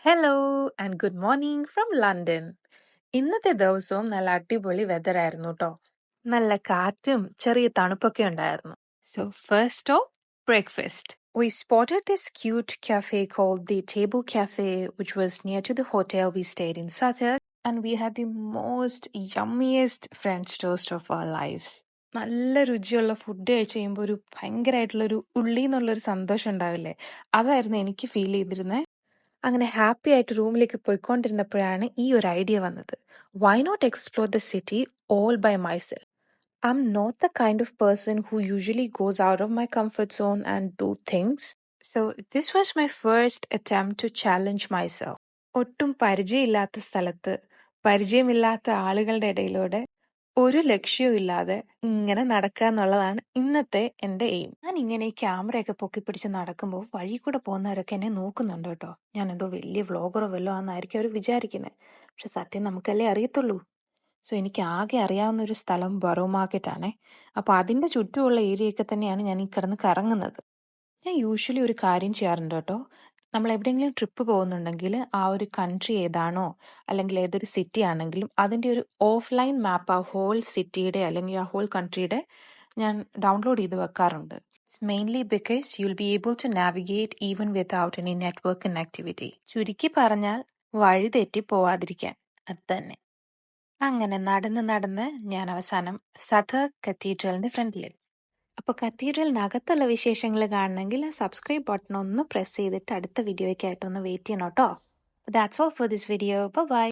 Hello and good morning from London. ഇന്നത്തെ ദിവസവും നല്ല അടിപൊളി വെതർ ആയിരുന്നു കേട്ടോ. നല്ല കാറ്റും ചെറിയ തണുപ്പൊക്കെ ഉണ്ടായിരുന്നു. So first of breakfast we spotted this cute cafe called the Table Cafe, which was near to the hotel we stayed in Southwark, and we had the most yummiest French toast of our lives. നല്ല രുചിയുള്ള food കഴിച്ച് കഴിയുമ്പോൾ ഒരു ഭയങ്കരമായിട്ടുള്ളൊരു ഉള്ളിൽ നിന്നുള്ളൊരു സന്തോഷം ഉണ്ടാവില്ലേ, അതായിരുന്നു എനിക്ക് ഫീൽ ചെയ്തിരുന്നത്. അങ്ങനെ ഹാപ്പി ആയിട്ട് റൂമിലേക്ക് പോയിക്കൊണ്ടിരുന്നപ്പോഴാണ് ഈ ഒരു ഐഡിയ വന്നത്. Why not explore the city all by myself? I'm not the kind of person who usually goes out of my comfort zone and do things. So this was my first attempt to challenge myself. ഒട്ടും പരിചയമില്ലാത്ത സ്ഥലത്ത് പരിചയമില്ലാത്ത ആളുകളുടെ ഇടയിലൂടെ ഒരു ലക്ഷ്യവും ഇല്ലാതെ ഇങ്ങനെ നടക്കുക എന്നുള്ളതാണ് ഇന്നത്തെ എൻ്റെ എയിം. ഞാൻ ഇങ്ങനെ ഈ ക്യാമറയൊക്കെ പൊക്കിപ്പിടിച്ച് നടക്കുമ്പോൾ വഴി കൂടെ പോകുന്നവരൊക്കെ എന്നെ നോക്കുന്നുണ്ട് കേട്ടോ. ഞാൻ എന്തോ വലിയ വ്ളോഗറോ വല്ലോ ആണെന്നായിരിക്കും അവർ വിചാരിക്കുന്നത്. പക്ഷെ സത്യം നമുക്കല്ലേ അറിയത്തുള്ളൂ. സോ എനിക്ക് ആകെ അറിയാവുന്ന ഒരു സ്ഥലം ബറോ മാർക്കറ്റ് ആണേ. അപ്പോൾ അതിൻ്റെ ചുറ്റുമുള്ള ഏരിയയൊക്കെ തന്നെയാണ് ഞാൻ ഈ കിടന്ന് കറങ്ങുന്നത്. ഞാൻ യൂഷ്വലി ഒരു കാര്യം ചെയ്യാറുണ്ട് കേട്ടോ. നമ്മൾ എവിടെയെങ്കിലും ട്രിപ്പ് പോകുന്നുണ്ടെങ്കിൽ ആ ഒരു കൺട്രി ഏതാണോ അല്ലെങ്കിൽ ഏതൊരു സിറ്റി ആണെങ്കിലും അതിൻ്റെ ഒരു ഓഫ്ലൈൻ മാപ്പ് ആ ഹോൾ സിറ്റിയുടെ അല്ലെങ്കിൽ ആ ഹോൾ കൺട്രിയുടെ ഞാൻ ഡൗൺലോഡ് ചെയ്ത് വെക്കാറുണ്ട്. Mainly because you will be able to navigate even without any network connectivity. ചുരുക്കി പറഞ്ഞാൽ വഴി തെറ്റി പോവാതിരിക്കാൻ. അത് തന്നെ. അങ്ങനെ നടന്ന് നടന്ന് ഞാൻ അവസാനം സഥർക്ക് കത്തീഡ്രലിന്റെ ഫ്രണ്ടിലെത്തി. അപ്പോൾ കത്തീഡ്രലിനകത്തുള്ള വിശേഷങ്ങൾ കാണണമെങ്കിൽ സബ്സ്ക്രൈബ് ബട്ടൺ ഒന്ന് പ്രസ് ചെയ്തിട്ട് അടുത്ത വീഡിയോയ്ക്കായിട്ടൊന്ന് വെയിറ്റ് ചെയ്യണം കേട്ടോ. That's all for this video. By.